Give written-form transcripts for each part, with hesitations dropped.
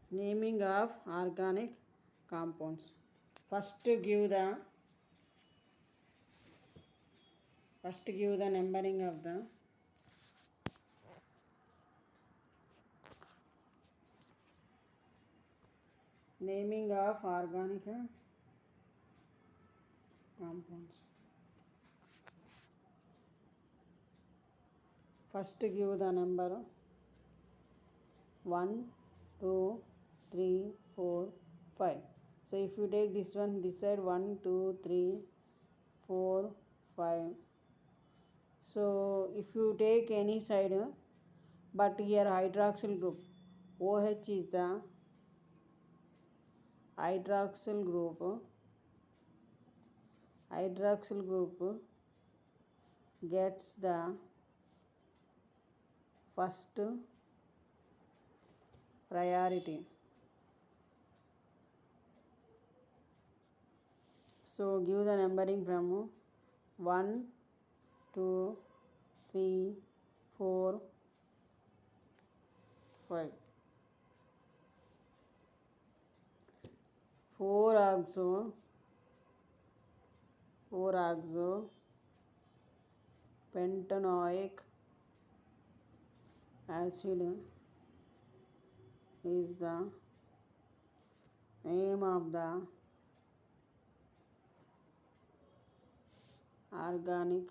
Naming of organic compounds. First give the numbering of the naming of organic compounds. First give the number 1, 2, 3, 4, 5. So if you take this one, this side 1, 2, 3, 4, 5. So if you take any side, but here hydroxyl group, OH is the hydroxyl group. Hydroxyl group gets the first priority. So give the numbering from 1, 2, 3, 4, 5. 4-oxo pentanoic acid is the name of the organic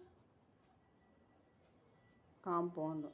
compound.